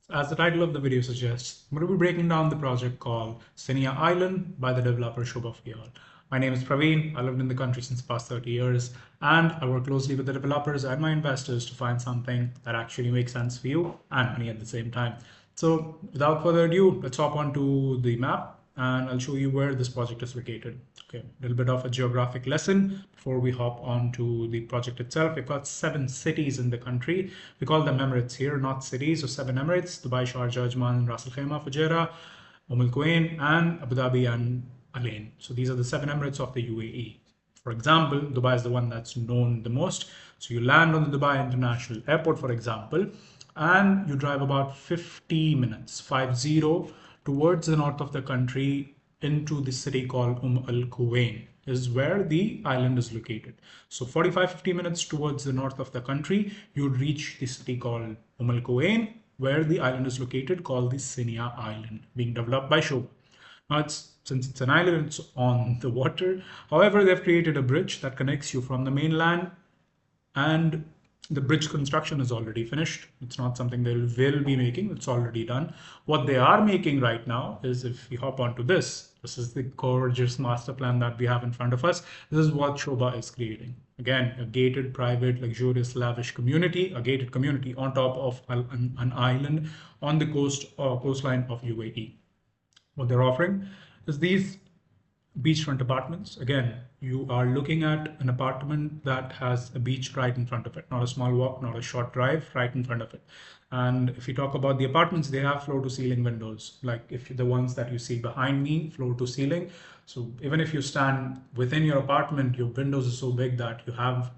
As the title of the video suggests, I'm going to be breaking down the project called Siniya Island by the developer Sobha. My name is Praveen. I lived in the country since the past 30 years, and I work closely with the developers and my investors to find something that actually makes sense for you and money at the same time. So without further ado, let's hop onto the map and I'll show you where this project is located. Okay, a little bit of a geographic lesson before we hop onto the project itself. We've got 7 cities in the country. We call them emirates here, not cities. So 7 emirates: Dubai, Sharjah, Ajman, Ras Al Khaimah, Fujairah, Al Quwain, and Abu Dhabi and Al Ain. So these are the 7 emirates of the UAE. For example, Dubai is the one that's known the most. So you land on the Dubai International Airport, for example, and you drive about 50 minutes, 50, towards the north of the country into the city called Al Quwain is where the island is located. So 45-50 minutes towards the north of the country, you'd reach the city called Al Quwain, where the island is located, called the Siniya Island, being developed by Sobha. Now, since it's an island, it's on the water. However, they've created a bridge that connects you from the mainland, and the bridge construction is already finished. It's not something they will be making, it's already done. What they are making right now is, if we hop onto this is the gorgeous master plan that we have in front of us. This is what Sobha is creating. Again, a gated, private, luxurious, lavish community, a gated community on top of an island on the coastline of UAE. What they're offering is these beachfront apartments. Again, you are looking at an apartment that has a beach right in front of it, not a small walk, not a short drive, right in front of it. And if you talk about the apartments, they have floor to ceiling windows, like if the ones that you see behind me, floor to ceiling. So even if you stand within your apartment, your windows are so big that you have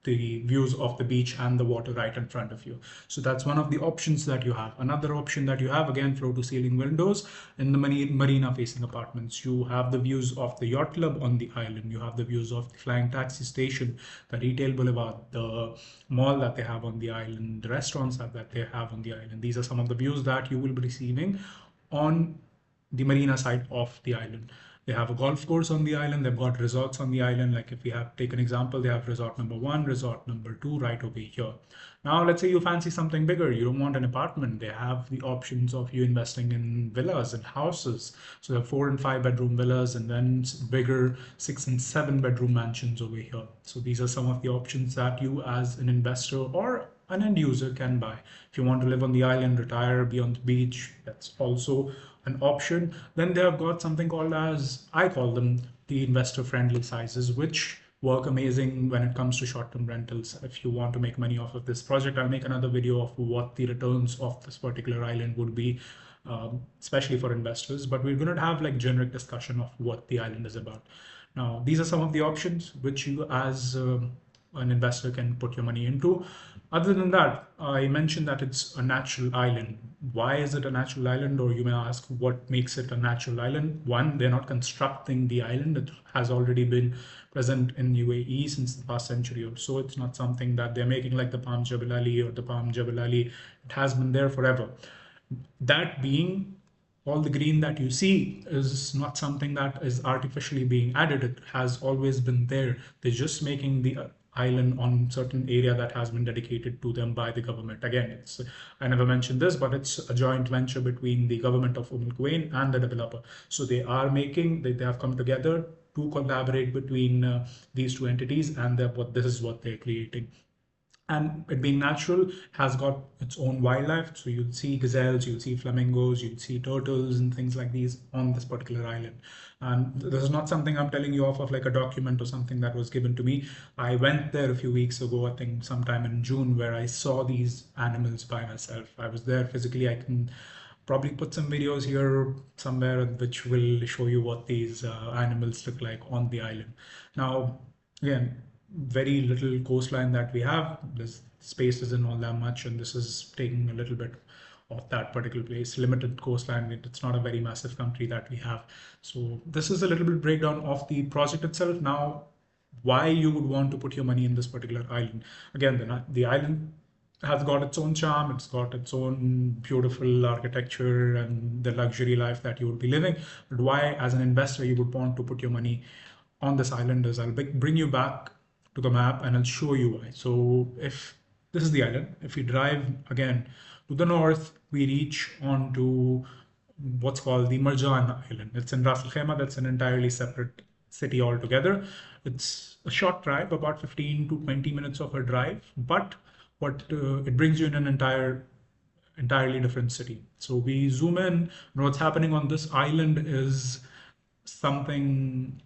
the views of the beach and the water right in front of you. So that's one of the options that you have. Another option that you have, again, floor to ceiling windows in the marina facing apartments. You have the views of the yacht club on the island. You have the views of the flying taxi station, the retail boulevard, the mall that they have on the island, the restaurants that they have on the island. These are some of the views that you will be receiving on the marina side of the island. They have a golf course on the island. They've got resorts on the island. Like if we have take an example, they have resort number 1, resort number 2 right over here. Now, let's say you fancy something bigger. You don't want an apartment. They have the options of you investing in villas and houses. So they have 4 and 5 bedroom villas and then bigger 6 and 7 bedroom mansions over here. So these are some of the options that you as an investor or an end user can buy. If you want to live on the island, retire, be on the beach, that's also an option. Then they have got something called, as I call them, the investor friendly sizes, which work amazing when it comes to short-term rentals. If you want to make money off of this project, I'll make another video of what the returns of this particular island would be, especially for investors. But we're going to have like generic discussion of what the island is about. Now, these are some of the options which you as an investor can put your money into. Other than that, I mentioned that it's a natural island. Why is it a natural island? Or you may ask, what makes it a natural island? One, they're not constructing the island. It has already been present in UAE since the past century or so. It's not something that they're making like the Palm Jebel Ali or the Palm Jebel Ali. It has been there forever. That being, all the green that you see is not something that is artificially being added. It has always been there. They're just making the island on certain area that has been dedicated to them by the government. Again, I never mentioned this, but it's a joint venture between the government of Al Quwain and the developer. So they have come together to collaborate between these two entities, and this is what they're creating. And it being natural, has got its own wildlife. So you'll see gazelles, you'll see flamingos, you'll see turtles and things like these on this particular island. And this is not something I'm telling you off of like a document or something that was given to me. I went there a few weeks ago, I think sometime in June, where I saw these animals by myself. I was there physically. I can probably put some videos here somewhere which will show you what these animals look like on the island. Now, again, very little coastline that we have. This space isn't all that much, and this is taking a little bit of that particular place. Limited coastline. It's not a very massive country that we have. So this is a little bit breakdown of the project itself. Now, why you would want to put your money in this particular island? Again, the island has got its own charm. It's got its own beautiful architecture and the luxury life that you would be living. But why, as an investor, you would want to put your money on this island is, I'll bring you back to the map and I'll show you why. So if this is the island, if you drive again To the north, we reach onto what's called the Marjan Island. It's in Ras Al Khaimah. That's an entirely separate city altogether. It's a short drive, about 15 to 20 minutes of a drive, but what it brings you in an entirely different city. So we zoom in, and what's happening on this island is something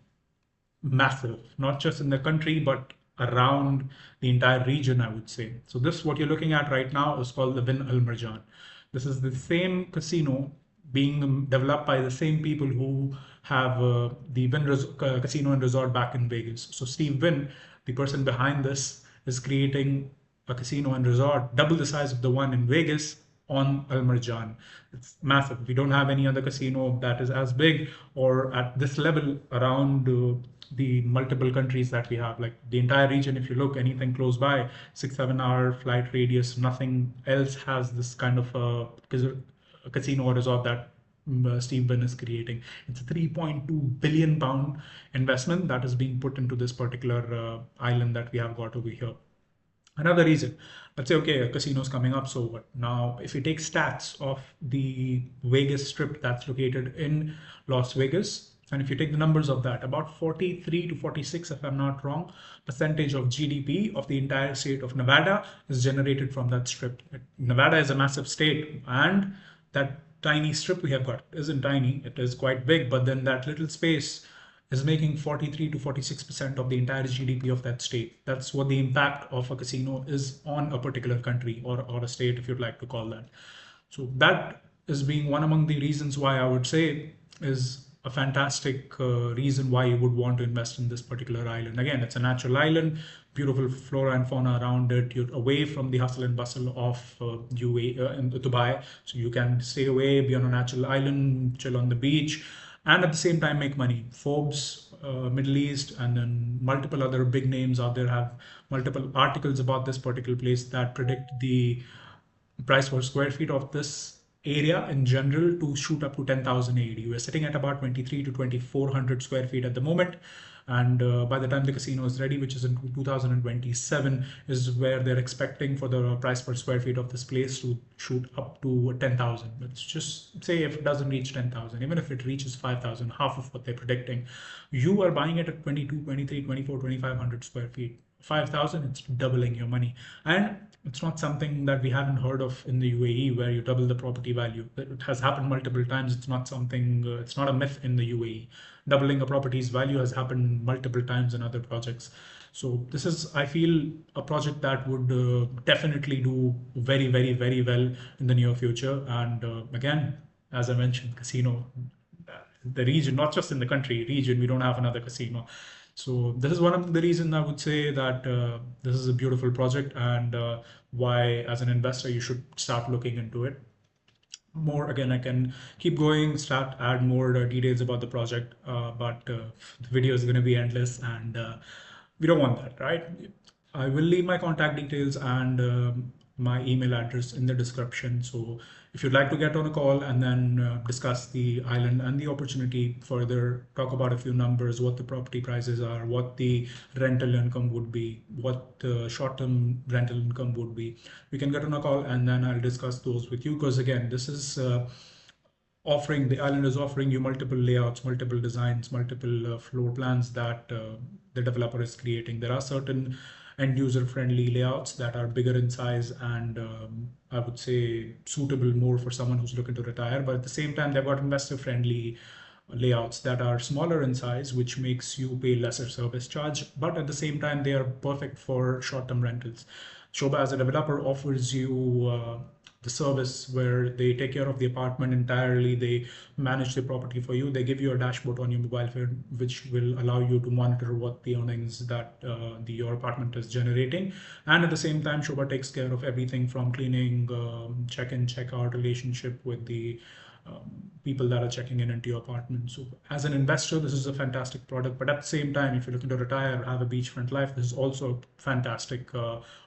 massive, not just in the country, but around the entire region, I would say. So this, what you're looking at right now, is called the Bin Al Marjan. This is the same casino being developed by the same people who have the Casino and Resort back in Vegas. So Steve Wynn, the person behind this, is creating a casino and resort double the size of the one in Vegas on Al Marjan. It's massive. We don't have any other casino that is as big or at this level around the multiple countries that we have. Like the entire region, if you look anything close by, 6-7 hour flight radius, nothing else has this kind of a casino or resort that Steve Wynn is creating. It's a 3.2 billion pound investment that is being put into this particular island that we have got over here. Another reason, let's say, okay, a casino is coming up, so what? Now, if you take stats of the Vegas Strip that's located in Las Vegas, and if you take the numbers of that, about 43 to 46, if I'm not wrong, percentage of GDP of the entire state of Nevada is generated from that strip. Nevada is a massive state, and that tiny strip we have got isn't tiny, it is quite big, but then that little space is making 43 to 46% of the entire GDP of that state. That's what the impact of a casino is on a particular country or a state, if you'd like to call that. So that is being one among the reasons why I would say is a fantastic reason why you would want to invest in this particular island. Again, it's a natural island, beautiful flora and fauna around it. You're away from the hustle and bustle of UAE in Dubai, so you can stay away, be on a natural island, chill on the beach, and at the same time make money. Forbes, Middle East, and then multiple other big names out there have multiple articles about this particular place that predict the price per square feet of this area in general to shoot up to 10,000 AED. We're sitting at about 23 to 2400 square feet at the moment. And by the time the casino is ready, which is in 2027, is where they're expecting for the price per square feet of this place to shoot up to 10,000. Let's just say if it doesn't reach 10,000, even if it reaches 5,000, half of what they're predicting, you are buying it at 22, 23, 24, 2500 square feet. 5,000, it's doubling your money. And it's not something that we haven't heard of in the UAE where you double the property value. It has happened multiple times. It's not something, it's not a myth in the UAE. Doubling a property's value has happened multiple times in other projects. So this is, I feel, a project that would definitely do very, very, very well in the near future. And again, as I mentioned, casino, the region, not just in the country, region, we don't have another casino. So this is one of the reasons I would say that this is a beautiful project, and why as an investor you should start looking into it more. Again, I can keep going, add more details about the project, but the video is going to be endless, and we don't want that, right? I will leave my contact details and my email address in the description. So if you'd like to get on a call and then discuss the island and the opportunity further, talk about a few numbers, what the property prices are, what the rental income would be, what the short-term rental income would be, we can get on a call and then I'll discuss those with you. Because again, this is the island is offering you multiple layouts, multiple designs, multiple floor plans that the developer is creating. There are certain end user friendly layouts that are bigger in size and I would say suitable more for someone who's looking to retire. But at the same time, they've got investor friendly layouts that are smaller in size, which makes you pay lesser service charge. But at the same time, they are perfect for short-term rentals. Sobha as a developer offers you the service where they take care of the apartment entirely. They manage the property for you. They give you a dashboard on your mobile phone, which will allow you to monitor what the earnings that your apartment is generating. And at the same time, Sobha takes care of everything from cleaning, check-in, check-out, relationship with the people that are checking in into your apartment. So as an investor, this is a fantastic product. But at the same time, if you're looking to retire, have a beachfront life, this is also a fantastic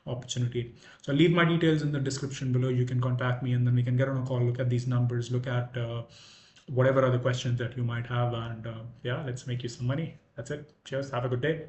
opportunity. So I'll leave my details in the description below. You can contact me and then we can get on a call, look at these numbers, look at whatever other questions that you might have. And yeah, let's make you some money. That's it. Cheers. Have a good day.